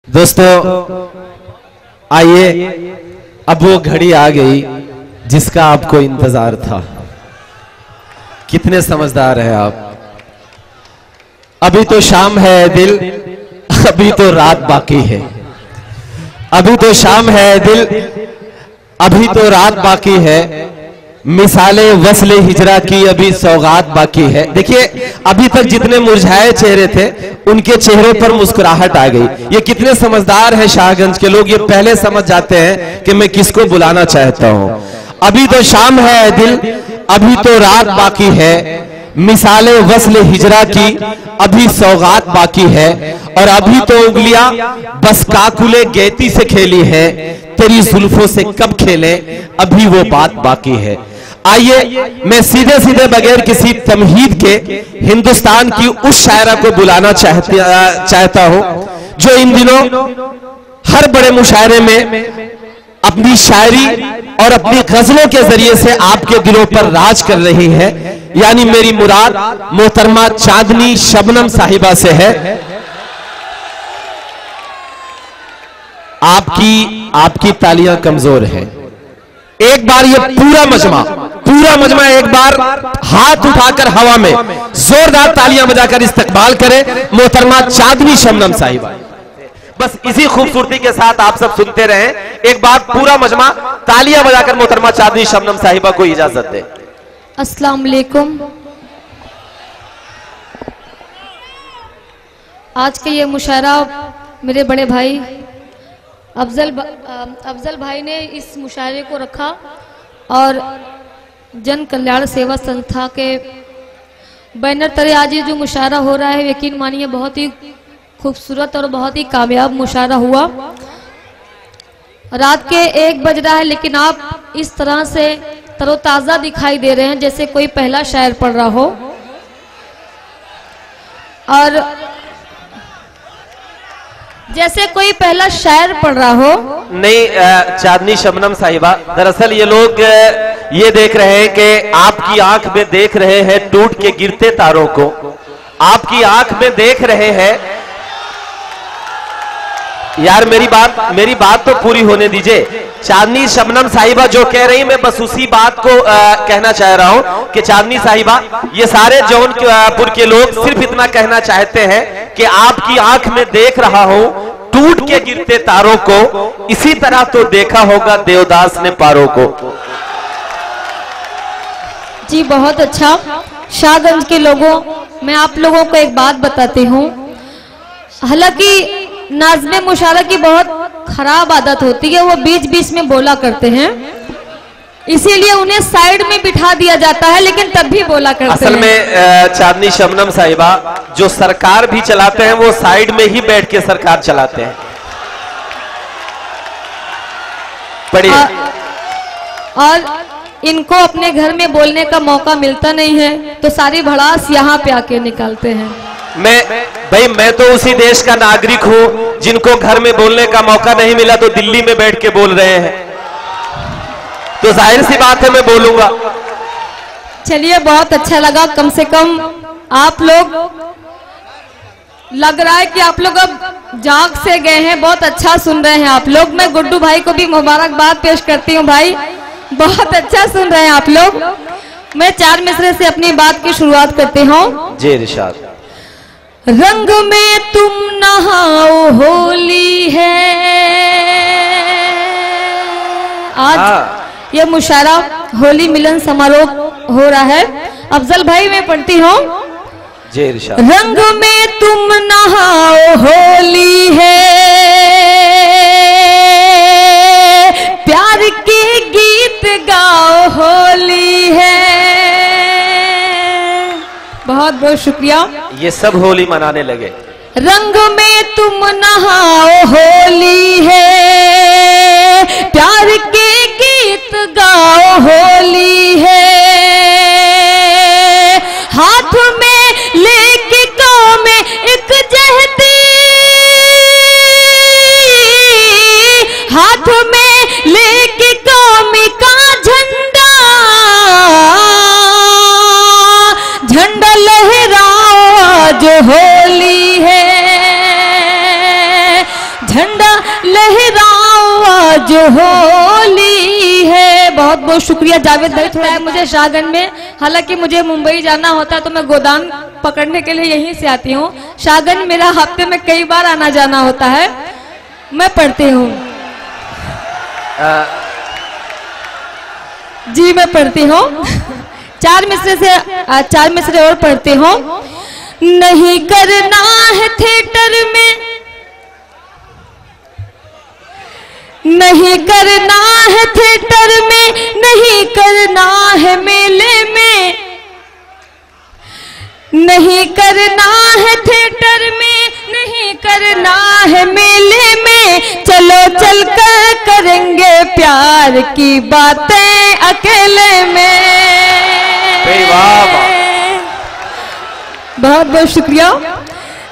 दोस्तों आइए, अब वो घड़ी आ गई जिसका आपको इंतजार था। कितने समझदार हैं आप। अभी तो शाम है दिल, अभी तो रात बाकी है। अभी तो शाम है दिल, अभी तो रात बाकी है। मिसाले वस्ले हिजरा की अभी सौगात बाकी है। देखिए, अभी तक जितने मुरझाए चेहरे थे उनके चेहरों पर मुस्कुराहट आ गई। ये कितने समझदार हैं शाहगंज के लोग, ये पहले समझ जाते हैं कि मैं किसको बुलाना चाहता हूं। अभी तो शाम है दिल, अभी तो रात बाकी है। मिसाले वस्ले हिजरा की अभी सौगात बाकी है। और अभी तो उंगलियां बस काकुले गैती से खेली है, तेरी जुल्फों से कब खेले अभी वो बात बाकी है। आइए, मैं सीधे सीधे बगैर किसी तमहीद के हिंदुस्तान की उस शायरा को बुलाना चाहता हूं जो इन दिनों हर बड़े मुशायरे में अपनी शायरी और अपनी गजलों के जरिए से आपके दिलों पर राज कर रही है। यानी मेरी मुराद मोहतरमा चांदनी शबनम साहिबा से है। आपकी तालियां कमजोर है। एक बार ये पूरा मजमा एक बार हाथ उठाकर हवा में जोरदार तालियां बजाकर इस्तकबाल करे मोहतरमा चांदनी शबनम साहिबा। बस इसी खूबसूरती के साथ आप सब सुनते रहें। एक बार पूरा मजमा तालियां बजाकर मोहतरमा चांदनी शबनम साहिबा को इजाजत दे। अस्सलाम वालेकुम। आज के ये मुशायरा मेरे बड़े भाई अफजल भाई ने इस मुशायरे को रखा और जन कल्याण सेवा संस्था के बैनर तले आज ये जो मुशायरा हो रहा है, यकीन मानिए बहुत ही खूबसूरत और बहुत ही कामयाब मुशायरा हुआ। रात के 1 बज रहा है लेकिन आप इस तरह से तरोताज़ा दिखाई दे रहे हैं जैसे कोई पहला शायर पढ़ रहा हो। और जैसे कोई पहला शायर पढ़ रहा हो। नहीं चांदनी शबनम साहिबा, दरअसल ये लोग ये देख रहे हैं कि आपकी आंख में देख रहे हैं टूट के गिरते तारों को। आपकी आंख में देख रहे हैं। यार मेरी बात तो पूरी होने दीजिए। चांदनी शबनम साहिबा जो कह रही, मैं बस उसी बात को कहना चाह रहा हूं कि चांदनी साहिबा, ये सारे जौनपुर के लोग सिर्फ इतना कहना चाहते हैं कि आपकी आंख में देख रहा हूं टूट के गिरते तारों को, इसी तरह तो देखा होगा देवदास ने पारों को। जी बहुत अच्छा। शाहगंज के लोगों, मैं आप लोगों को एक बात बताती हूँ। हालांकि नाज़्मे मुशायरा की बहुत खराब आदत होती है, वो बीच बीच में बोला करते हैं, इसीलिए उन्हें साइड में बिठा दिया जाता है, लेकिन तब भी बोला करते हैं। असल में चांदनी शबनम साहिबा, जो सरकार भी चलाते हैं वो साइड में ही बैठ के सरकार चलाते हैं। पढ़िए। और इनको अपने घर में बोलने का मौका मिलता नहीं है तो सारी भड़ास यहाँ पे आके निकालते हैं। मैं तो उसी देश का नागरिक हूं जिनको घर में बोलने का मौका नहीं मिला तो दिल्ली में बैठ के बोल रहे हैं, तो जाहिर सी बात है मैं बोलूंगा। चलिए बहुत अच्छा लगा। कम से कम आप लोग, लग रहा है कि आप लोग अब जाग से गए हैं, बहुत अच्छा सुन रहे हैं आप लोग। मैं गुड्डू भाई को भी मुबारकबाद पेश करती हूँ। भाई बहुत अच्छा सुन रहे हैं आप लोग। मैं 4 मिसरे से अपनी बात की शुरुआत करती हूँ। जी इरशाद। रंग में तुम नहाओ होली है। आज ये मुशायरा होली मिलन समारोह हो रहा है। अफजल भाई मैं पढ़ती हूँ। जी इरशाद। रंग में तुम नहाओ होली है, प्यार के गीत गाओ होली है। बहुत बहुत शुक्रिया। ये सब होली मनाने लगे। रंग में तुम नहाओ होली है, प्यार के गीत गाओ होली है। हाथ में लेके गाँव में एक जहती, हाथ में लेके गाँव में का झंडा, झंडा लहराओ जो होली है। बहुत शुक्रिया जावेद भाई। थोड़ा है मुझे शाहगंज में, हालांकि मुझे मुंबई जाना होता है तो मैं गोदान पकड़ने के लिए यहीं से आती हूँ। शाहगंज मेरा हफ्ते में कई बार आना जाना होता है, मैं पढ़ती हूँ जी, मैं पढ़ती हूँ। 4 मिसरे और पढ़ती हूँ। नहीं करना है थिएटर में, नहीं करना है थिएटर में, नहीं करना है मेले में, नहीं करना है थिएटर में, नहीं करना है मेले में। चलो चल कर करेंगे प्यार की बातें अकेले में। वाह वाह, बहुत बहुत शुक्रिया।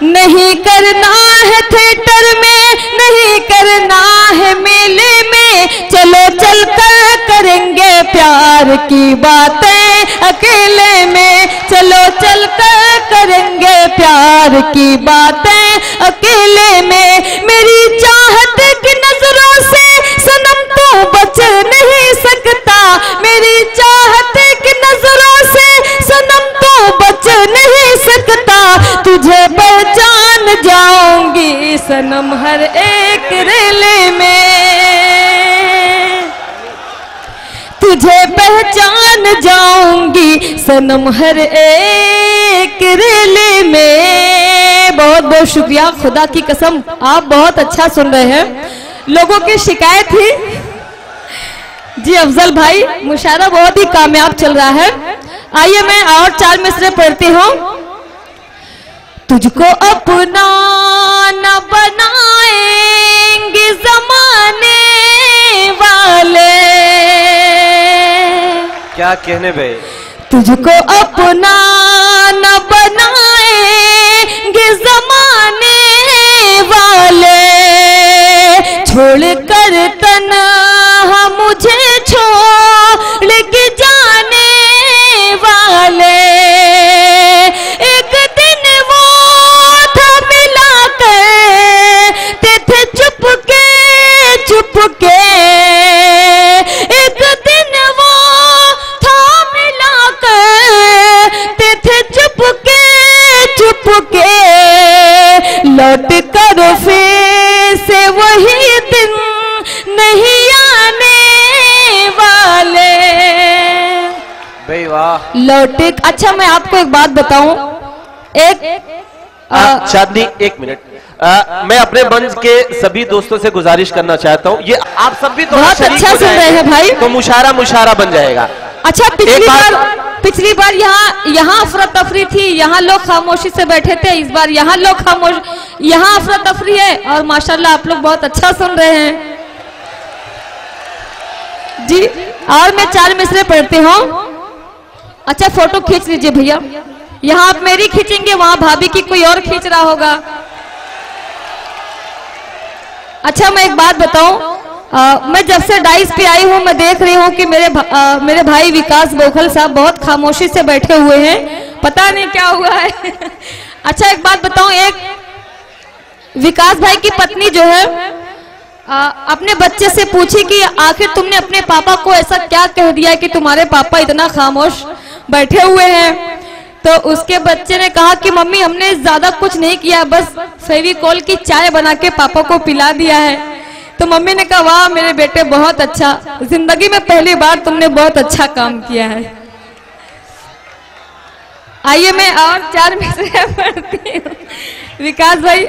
नहीं करना है थिएटर में, नहीं करना है मेले में। चलो चल कर करेंगे प्यार की बातें अकेले में। चलो चल कर करेंगे प्यार की बातें अकेले में। मेरी चाहत की नजरों से सनम तू बच नहीं सकता, मेरी चाहत की नजरों से सनम तू बच नहीं सकता। तुझे पहचान जाऊंगी सनम हर एक रेले में, तुझे पहचान जाऊंगी सनम हर एक रेले में। बहुत बहुत शुक्रिया, खुदा की कसम आप बहुत अच्छा सुन रहे हैं। लोगों की शिकायत थी जी अफजल भाई, मुशायरा बहुत ही कामयाब चल रहा है। आइए मैं और 4 मिसरे पढ़ती हूँ। तुझको अपना न बनाएंगे जमाने वाले, क्या कहने भाई, तुझको अपना न बनाएंगे जमाने वाले। छोड़ कर तन्हा मुझे छोड़ के जाने वाले। एक दिन वो था मिला करते थे चुपके चुपके, एक दिन वो था मिला करते थे चुपके चुपके। लौट कर फिर से वही दिन नहीं आने वाले। भाई वाह, लौट। अच्छा मैं आपको एक बात बताऊं, चांदनी एक मिनट, मैं अपने मंच के सभी दोस्तों से गुजारिश करना चाहता हूँ, ये आप सब भी बहुत अच्छा सुन रहे हैं भाई, तो मुशारा बन जाएगा। अच्छा पिछली बार यहाँ अफरा तफरी थी, यहाँ लोग खामोशी से बैठे थे। इस बार यहाँ लोग खामोश, यहाँ अफरा तफरी है और माशाल्लाह आप लोग बहुत अच्छा सुन रहे हैं जी। और मैं 4 मिसरे पढ़ती हूँ। अच्छा फोटो खींच लीजिए भैया, यहाँ आप मेरी खींचेंगे, वहां भाभी की कोई और खींच रहा होगा। अच्छा मैं एक बात बताऊं, मैं जब से डाइस पे आई हूँ मैं देख रही हूँ कि मेरे भाई विकास बोखल साहब बहुत खामोशी से बैठे हुए हैं, पता नहीं क्या हुआ है। अच्छा एक बात बताऊं, एक विकास भाई की पत्नी जो है अपने बच्चे से पूछी कि आखिर तुमने अपने पापा को ऐसा क्या कह दिया कि तुम्हारे पापा इतना खामोश बैठे हुए हैं। तो उसके बच्चे ने कहा कि मम्मी हमने ज्यादा कुछ नहीं किया, बस फेविकोल की चाय बना के पापा को पिला दिया है। तो मम्मी ने कहा वाह मेरे बेटे बहुत अच्छा, जिंदगी में पहली बार तुमने बहुत अच्छा काम किया है। आइए मैं और 4 मिसरे पढ़ती हूँ। विकास भाई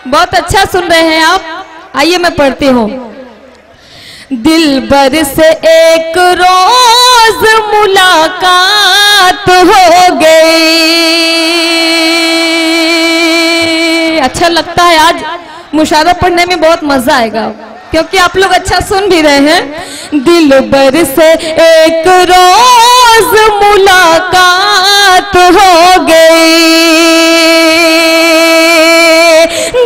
बहुत अच्छा सुन रहे हैं आप, आइए मैं पढ़ती हूँ। दिल बर से एक रोज मुलाकात हो गई। अच्छा लगता है आज मुशायरा पढ़ने में बहुत मजा आएगा क्योंकि आप लोग अच्छा सुन भी रहे हैं। दिल बर से एक रोज मुलाकात हो गई,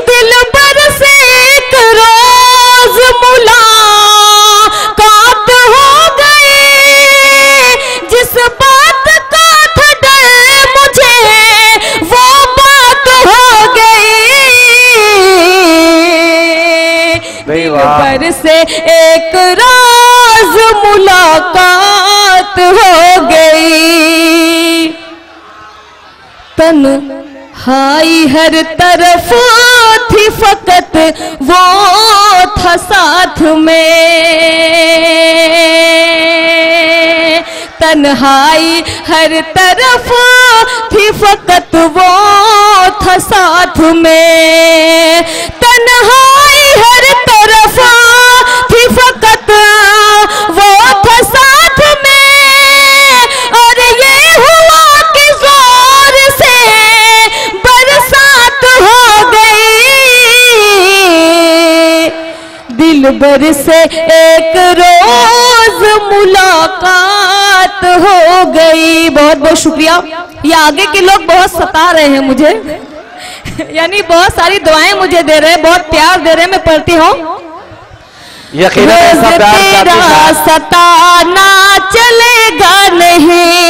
दिल बर से एक रोज मुलाकात हो गई। जिस बात का था डर मुझे वो बात हो गई। दिल बर से एक रोज मुलाकात हो गई, तन्हाई हर तरफ थी फकत वो था साथ में, तन्हाई हर तरफ थी फकत वो था साथ में, तन्हाई हर तरफ थी फकत वो था साथ में, और ये हुआ कि जोर से बरसात हो गई, दिलबर से एक रोज मुलाकात हो गई। बहुत बहुत शुक्रिया। ये आगे के लोग बहुत सता रहे हैं मुझे यानी बहुत सारी दुआएं मुझे दे रहे हैं, बहुत प्यार दे रहे हैं। मैं पढ़ती हूँ। रोज तेरा सताना चलेगा नहीं,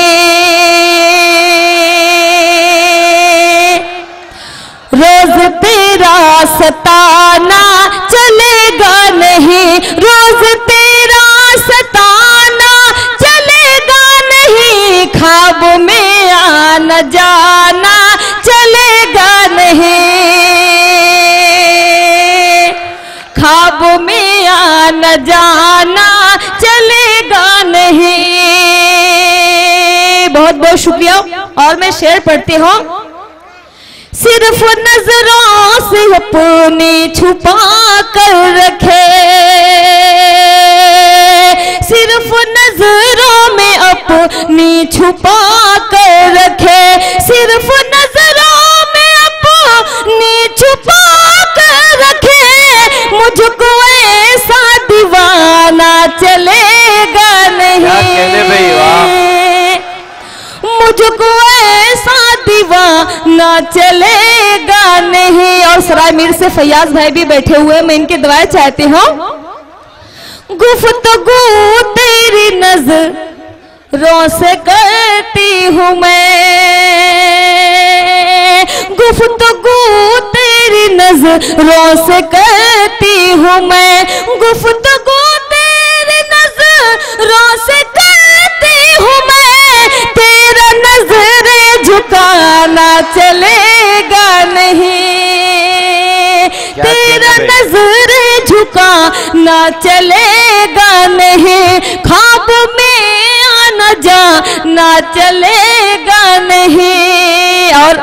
रोज तेरा सताना चलेगा नहीं, रोज तेरा सताना चलेगा नहीं, ख्वाब में आना जाना चलेगा नहीं, ख्वाब में आना जाना चलेगा नहीं। बहुत बहुत शुक्रिया। और मैं शेर पढ़ती हूँ। सिर्फ नजरों से अपनी छुपा कर रखे, सिर्फ नजरों में अपनी छुपा कर रखे, सिर्फ नजरों में अपनी छुपा कर रखे, मुझको ऐसा दीवाना चलेगा नहीं, मुझको ऐसा दीवाना चलेगा नहीं। और सराय मीर से फैयाज भाई भी बैठे हुए, मैं इनकी दुआएं चाहती हूँ। गुफ्तगू तेरी नजरों से करती हूँ मैं, गुफ्तगू तेरी नजरों से करती हूँ मैं, गुफ्तगू तेरी नजरों से करती हूँ मैं, तेरा नजरे झुकाना चलेगा नहीं, तेरा नजरे झुकाना चलेगा नहीं, ख्वाब में आना जाना चलेगा नहीं। और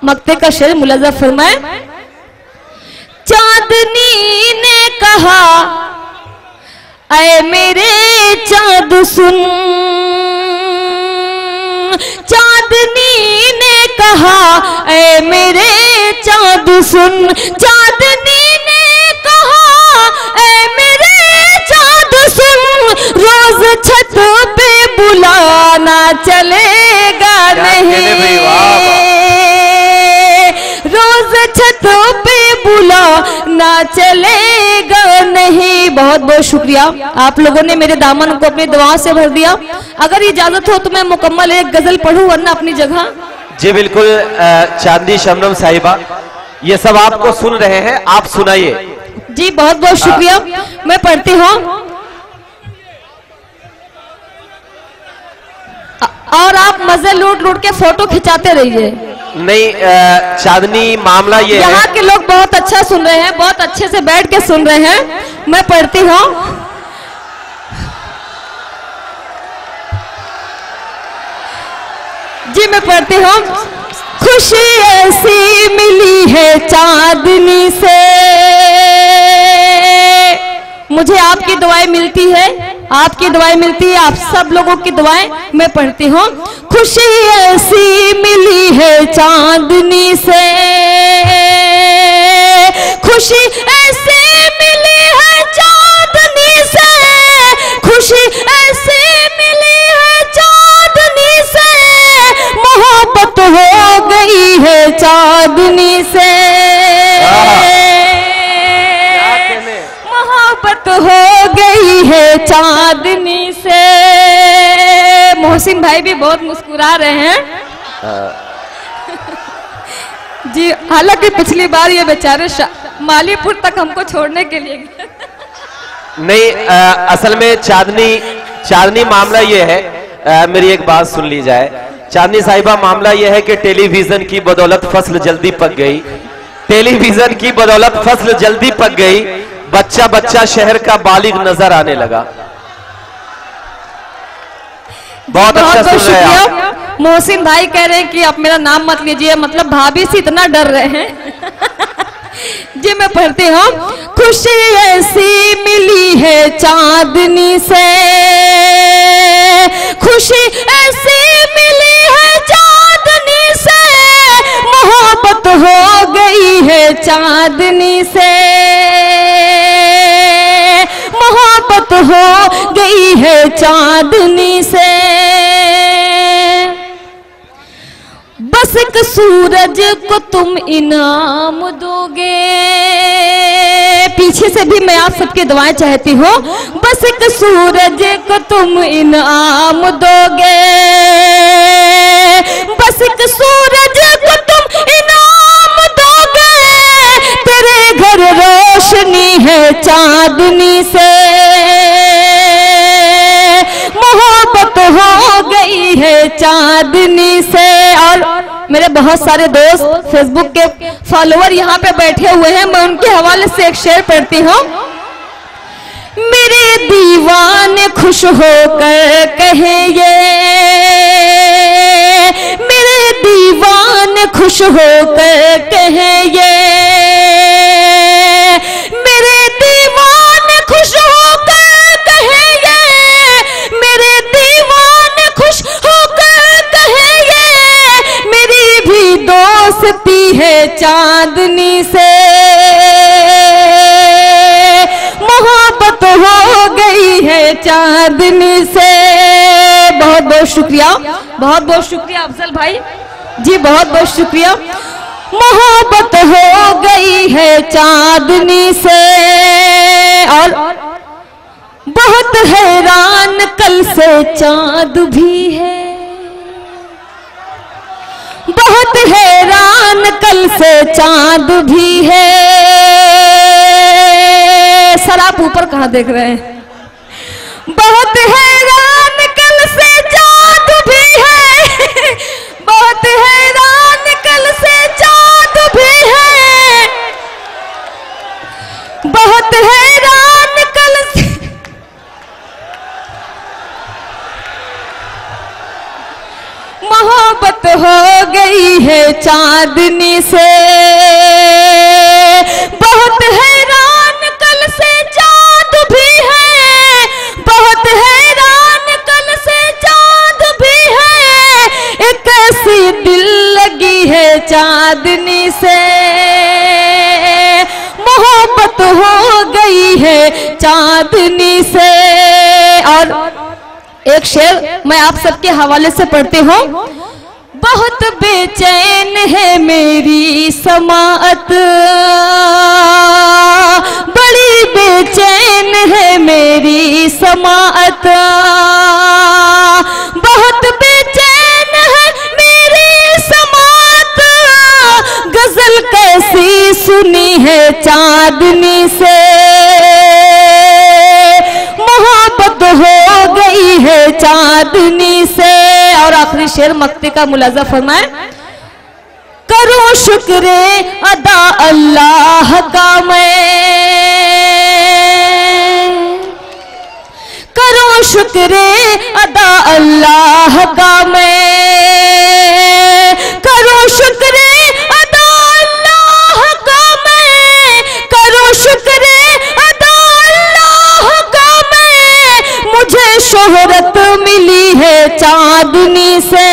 मक्ते का शेर मुलाजा फरमाए। चांदनी ने कहा ऐ मेरे चांद सुन, चांदनी ने कहा ऐ मेरे चांद सुन, चांदनी ने कहा ऐ मेरे चांद सुन, रोज छत पे बुलाना चलेगा नहीं, रोज छत पे बुलाना चलेगा नहीं। बहुत बहुत शुक्रिया। आप लोगों ने मेरे दामन को अपनी दुआओं से भर दिया। अगर इजाजत हो तो मैं मुकम्मल एक गजल पढ़ूं, वरना अपनी जगह। जी बिल्कुल। चांदी शबनम साहिबा, ये सब आपको सुन रहे हैं, आप सुनाइए। जी बहुत बहुत शुक्रिया। मैं पढ़ती हूँ। और आप मजे लूट लूट के फोटो खिंचाते रहिए। नहीं चांदनी, मामला ये है, यहाँ के लोग बहुत अच्छा सुन रहे हैं, बहुत अच्छे से बैठ के सुन रहे हैं। मैं पढ़ती हूँ। जी मैं पढ़ती हूँ। खुशी ऐसी मिली है चांदनी से, मुझे आपकी दुआएं मिलती है, आपकी दुआएं मिलती है, आप सब लोगों की दुआएं। मैं पढ़ती हूँ। खुशी ऐसी मिली है चांदनी से, खुशी ऐसी मिली है चांदनी से, खुशी ऐसी मिली है चांदनी से, मोहब्बत हो गई है चांदनी से, मोहब्बत हो गई है चांदनी से। मोहसिन भाई भी बहुत मुस्कुरा रहे हैं। जी हालांकि पिछली बार ये बेचारे मालीपुर तक हमको छोड़ने के लिए गए। नहीं, असल में चांदनी मामला ये है, मेरी एक बात सुन ली जाए। चांदनी साहिबा, मामला यह है कि टेलीविजन की बदौलत फसल जल्दी पक गई, टेलीविजन की बदौलत फसल जल्दी पक गई, बच्चा बच्चा शहर का बालिग नजर आने लगा। बहुत अच्छा सुन रहे हैं आप। मोहसिन भाई कह रहे हैं कि आप मेरा नाम मत लीजिए, मतलब भाभी से इतना डर रहे हैं। जी मैं पढ़ती हूँ। खुशी ऐसी मिली है चांदनी से, खुशी ऐसी मिली है चांदनी से, मोहब्बत हो गई है चांदनी से, मोहब्बत हो गई है चांदनी से। बस एक सूरज को तुम इनाम दोगे, पीछे से भी मैं आप सबकी दुआएं चाहती हूँ। बस एक सूरज को तुम इनाम दोगे, बस एक सूरज को तुम इनाम दोगे, तेरे घर रोशनी है चांदनी से, मोहब्बत हो गई है चांदनी से। और मेरे बहुत सारे दोस्त फेसबुक के फॉलोअर यहाँ पे बैठे हुए हैं, मैं उनके हवाले से एक शेर पढ़ती हूँ। मेरे दीवाने खुश होकर कहेंगे, मेरे दीवाने खुश होकर कहेंगे, मेरे दीवाने खुश होकर कहेंगे, मेरे दीवाने खुश होकर कहेंगे, मेरी भी दोस्ती है चांदनी से, मोहब्बत हो गई है चांदनी से। बहुत बहुत शुक्रिया, बहुत बहुत शुक्रिया अफजल भाई जी, बहुत बहुत शुक्रिया। मोहब्बत हो गई है चांदनी से। और बहुत हैरान कल से चांद भी है, बहुत हैरान कल से चांद भी है। सर आप ऊपर कहाँ देख रहे हैं? बहुत हैरान कल से चांद भी है, बहुत हैरान कल से चांद भी है, बहुत हैरान कल से। मोहब्बत हो गई है चांदनी से, बहुत हैरान कल से चांद भी है, बहुत हैरान कल से चांद भी है, एक ऐसी दिल लगी है चांदनी से, मोहब्बत हो गई है चांदनी से। और एक शेर मैं आप सबके हवाले से पढ़ती हूँ। बहुत बेचैन है मेरी समाअत, बड़ी बेचैन है मेरी समाअत, बहुत बेचैन है मेरी समाअत, गजल कैसी सुनी है चांदनी से, मोहब्बत हो गई है चांदनी से। और आखिरी शेर मक्ते का मुलाजा फरमाए। करो शुक्र अदा अल्लाह का मैं, करो शुक्र अदा अल्लाह का मैं, करो शुक्र अदा अल्लाह का मैं, करो शुक्र अदा अल्लाह का मैं, मुझे शोहरत मिली है चांदनी से,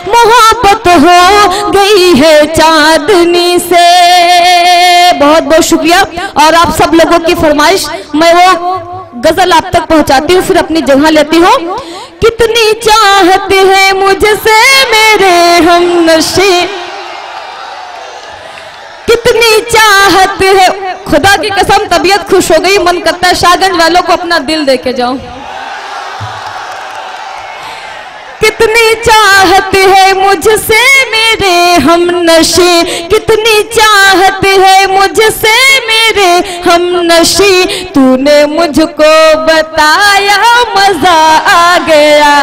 मोहब्बत हो गई है चांदनी से। बहुत बहुत शुक्रिया। और आप सब लोगों की फरमाइश मैं वो गजल आप तक पहुंचाती हूँ, फिर अपनी जगह लेती हूँ। कितनी चाहते हैं मुझसे मेरे हमनशी, कितनी चाहत है, खुदा की कसम तबीयत खुश हो गई, मन करता है शाहगंज वालों को अपना दिल दे के जाऊं। कितनी चाहत है मुझसे मेरे हमनशी, कितनी चाहत है मुझसे मेरे हमनशी, तूने मुझको बताया मजा आ गया।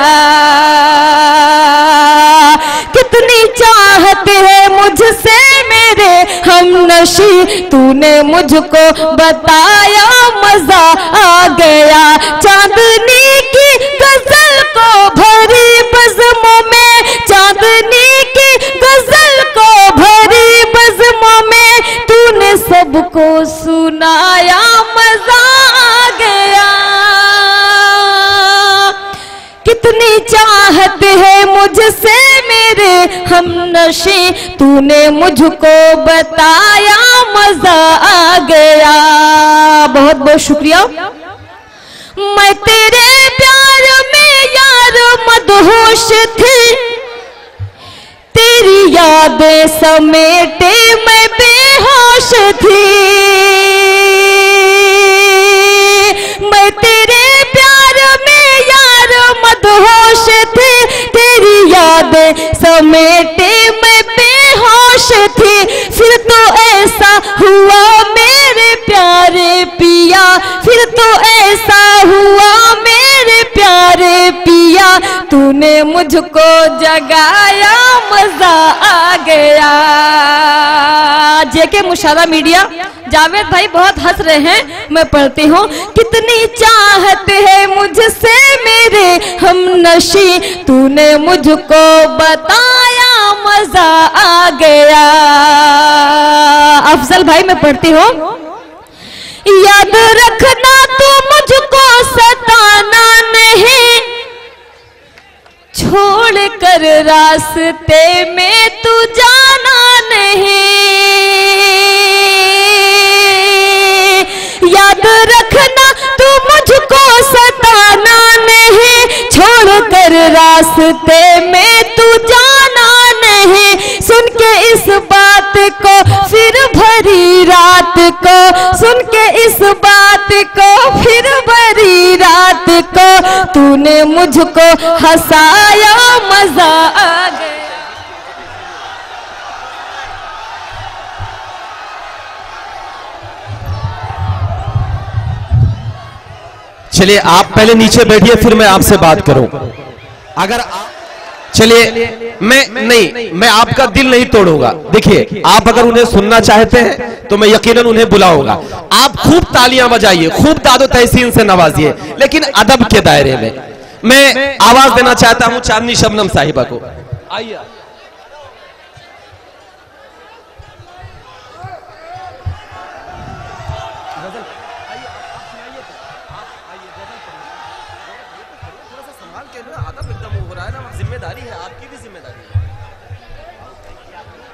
कितनी चाहत है मुझसे मेरे हमनशी, तूने मुझको बताया मजा आ गया। चांदनी की गजल को भरी बज़्मों में, चांदनी की गजल को भरी बज़्मों में, तूने सबको सुनाया मजा आ गया। कितनी चाहत है मुझसे मेरे हमनशी, तूने मुझको बताया मजा आ गया। बहुत बहुत शुक्रिया। मैं तेरे प्यार में यार मदहोश थी, तेरी यादें समेटे मैं बेहोश थी। मैं तेरे प्यार में यार मदहोश थी, तेरी यादें समेटे मैं बेहोश थी। फिर तो ऐसा हुआ मेरे प्यारे पिया, फिर तो ऐसा हुआ मेरे प्यारे पिया, तूने मुझको जगाया मजा आ गया। जेके मुशारा मीडिया जावेद भाई बहुत हंस रहे हैं, मैं पढ़ती हूँ। कितनी चाहत है मुझसे मेरे हमनशी, तूने मुझको बताया मजा आ गया। अफजल भाई मैं पढ़ती हूँ। याद रखना तू मुझको सताना नहीं, छोड़ कर रास्ते में तू जाना नहीं। याद रखना तू मुझको सताना नहीं, छोड़ कर रास्ते में तू जाना नहीं। सुन के इस बात को फिर भरी रात को, सुन के इस बात को फिर भरी रात को, तूने मुझको हंसाया मजा आ गया। चलिए आप पहले नीचे बैठिए, फिर मैं आपसे बात करूं। अगर चलिए मैं आपका दिल नहीं तोड़ूंगा। देखिए आप अगर उन्हें सुनना चाहते हैं तो मैं यकीनन उन्हें बुलाऊंगा। आप खूब तालियां बजाइए, खूब दादो तहसीन से नवाजिए, लेकिन अदब के दायरे में। मैं आवाज देना चाहता हूं चांदनी शबनम साहिबा को। आइए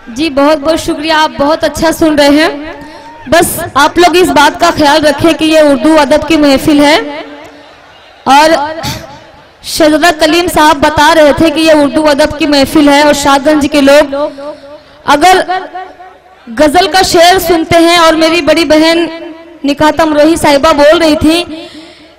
जी बहुत बहुत शुक्रिया, आप बहुत अच्छा सुन रहे हैं। बस आप लोग इस बात का ख्याल रखें कि ये उर्दू अदब की महफिल है। और शहजादा कलीम साहब बता रहे थे कि ये उर्दू अदब की महफिल है और शाहगंज के लोग अगर गजल का शेर सुनते हैं, और मेरी बड़ी बहन निकात अमरोही साहिबा बोल रही थी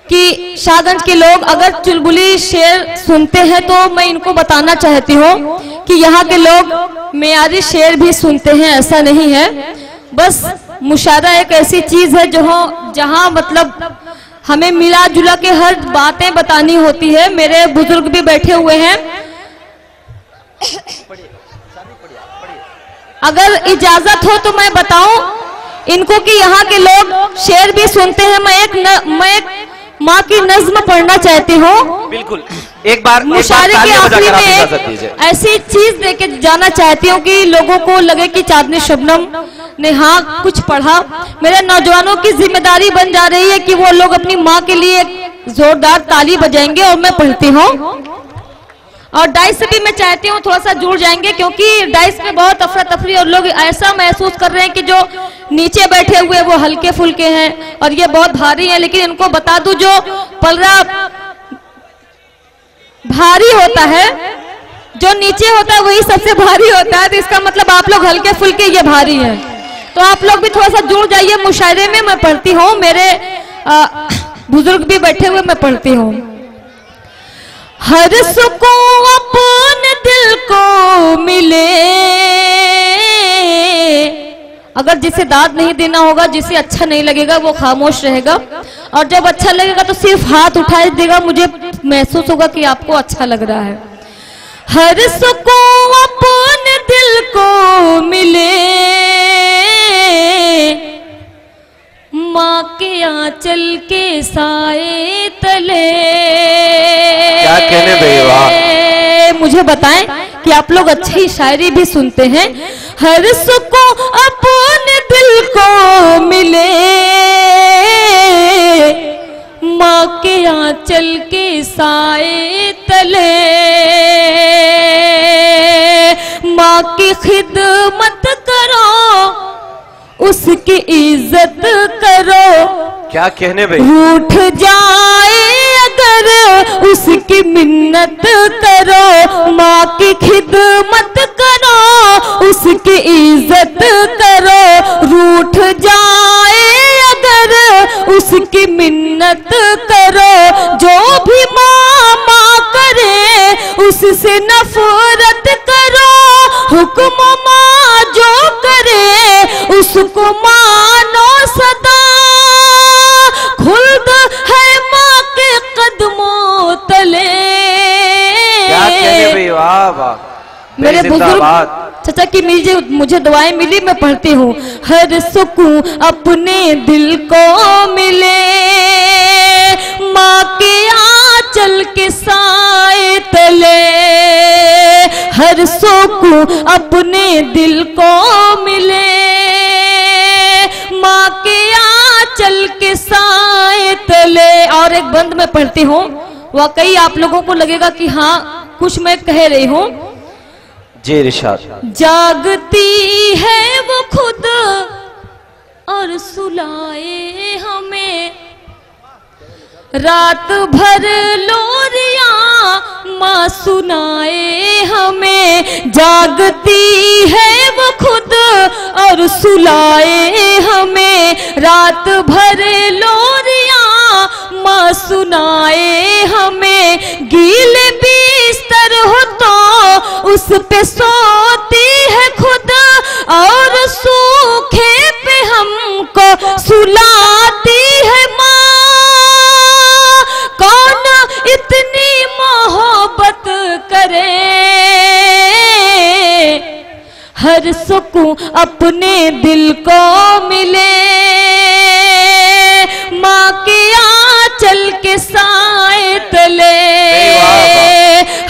कि शाहगंज के लोग अगर चुलबुली शेर सुनते हैं, तो मैं इनको बताना चाहती हूँ कि यहाँ के लोग मेयारी शेर भी सुनते हैं, ऐसा नहीं है। बस मुशायरा एक ऐसी चीज है जो जहाँ मतलब हमें मिला जुला के हर बातें बतानी होती है। मेरे बुजुर्ग भी बैठे हुए हैं, अगर इजाजत हो तो मैं बताऊं इनको कि यहाँ के लोग शेर भी सुनते हैं। मैं एक माँ की नज्म पढ़ना चाहती हूँ। बिल्कुल, एक बार मुशायरे के आखिरी में ऐसी चीज देके जाना चाहती हूँ कि लोगों को लगे कि चांदनी शबनम ने हाँ कुछ पढ़ा। मेरे नौजवानों की जिम्मेदारी बन जा रही है कि वो लोग अपनी माँ के लिए जोरदार ताली बजाएंगे, और मैं पढ़ती हूँ। और डाइस से भी मैं चाहती हूँ थोड़ा सा जुड़ जाएंगे, क्योंकि डाइस में बहुत अफरा तफरी और लोग ऐसा महसूस कर रहे हैं कि जो नीचे बैठे हुए वो हल्के फुल्के हैं और ये बहुत भारी हैं। लेकिन इनको बता दूं, जो पलरा भारी होता है, जो नीचे होता है वही सबसे भारी होता है। तो इसका मतलब आप लोग हल्के फुल्के, ये भारी हैं। तो आप लोग भी थोड़ा सा जुड़ जाइए मुशायरे में। मैं पढ़ती हूँ, मेरे बुजुर्ग भी बैठे हुए, मैं पढ़ती हूँ। हर सुकून अपने दिल को मिले। अगर जिसे दाद नहीं देना होगा, जिसे अच्छा नहीं लगेगा, वो खामोश रहेगा, और जब अच्छा लगेगा तो सिर्फ हाथ उठाए देगा, मुझे महसूस होगा कि आपको अच्छा लग रहा है। हर सुकून अपने दिल को मिले, माँ के आंचल के साए तले। क्या कहने भैया, वाह। मुझे बताएं कि आप लोग अच्छी शायरी भी सुनते हैं। हर सुकून अपने दिल को मिले, माँ के आंचल के साए तले। माँ की खिदमत करो, उसकी इज्जत करो। क्या कहने भाई, रूठ जाए अगर उसकी मिन्नत करो। माँ की खिदमत करो, उसकी इज्जत करो। रूठ जाए अगर उसकी मिन्नत करो। जो भी माँ माँ करे, उससे नफरत करो। हुक्म माँ जो करे, उसको मानो सदा। खुल्द है माँ के कदमों तले। क्या कहने भाई, वाह वाह। मेरे बुजुर्ग चाचा की मुझे दुआएं मिली, मैं पढ़ती हूँ। हर सुकून अपने दिल को मिले, माँ के आंचल के साए तले। हर सुकून अपने दिल को मिले, माँ के आंचल के साए तले। और एक बंद में पढ़ती हूँ, वाकई आप लोगों को लगेगा कि हाँ कुछ मैं कह रही हूँ। जी इरशाद। जागती है वो खुद और सुलाए हमें, रात भर लोरियां माँ सुनाए हमें। जागती है वो खुद और सुलाए हमें, रात भर लोरियां माँ सुनाए हमें। गीले बिस्तर हो तो उस पे सोती है खुद, और सूखे पे हमको सुलाती है माँ। कौन इतनी मोहब्बत करे, हर सुकून अपने दिल को मिले, माँ के आंचल के साए तले।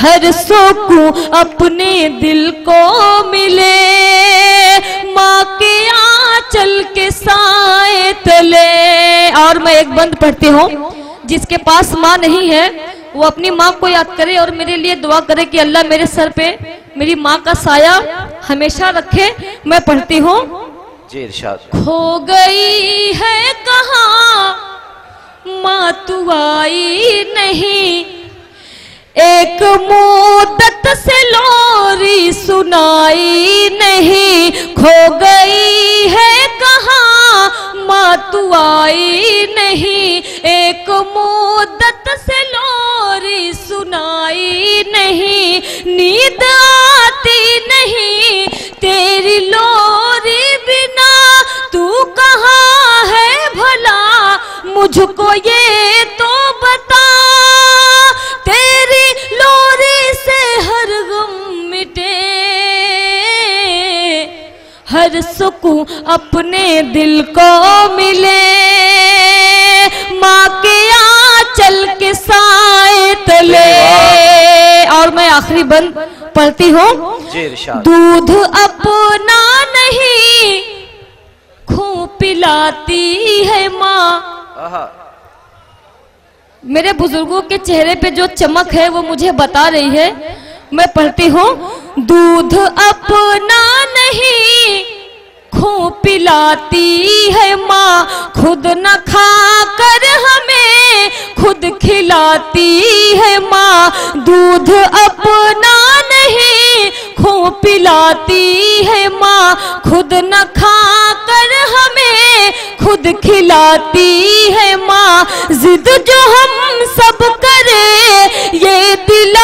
हर सुकून अपने दिल को मिले, माँ के आंचल के साए तले। और मैं एक बंद पढ़ती हूँ। जिसके पास माँ नहीं है वो अपनी माँ को याद करे और मेरे लिए दुआ करे कि अल्लाह मेरे सर पे मेरी माँ का साया हमेशा रखे। मैं पढ़ती हूँ। जी इरशाद। खो गई है कहाँ माँ तू आई नहीं, एक मुद्दत से लोरी सुनाई नहीं। खो गई है कहाँ माँ तू आई नहीं, एक मुद्दत से लोरी सुनाई नहीं। नींद आती नहीं तेरी लोरी बिना, तू कहाँ है भला मुझको ये तो बता। तेरी लोरी से हर गम मिटे, हर सुकून अपने दिल को मिले, माँ के आंचल के साए तले। और मैं आखिरी बंद पढ़ती हूँ। दूध अपना नहीं खून पिलाती है माँ। मेरे बुजुर्गों के चेहरे पे जो चमक है वो मुझे बता रही है। मैं पढ़ती हूँ। दूध अपना नहीं खून पिलाती है माँ, खुद न खा कर हमें खुद खिलाती है माँ। दूध अपना नहीं खून पिलाती है माँ, खुद न खा कर हमें खुद खिलाती है माँ। जिद जो हम सब करे ये दिला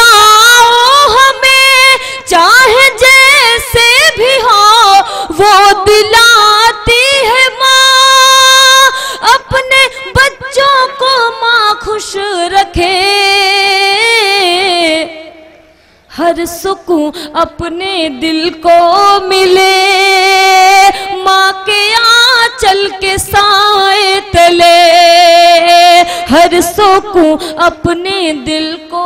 हर सुकून अपने दिल को मिले, माँ के आंचल के साए तले हर सुकून अपने दिल को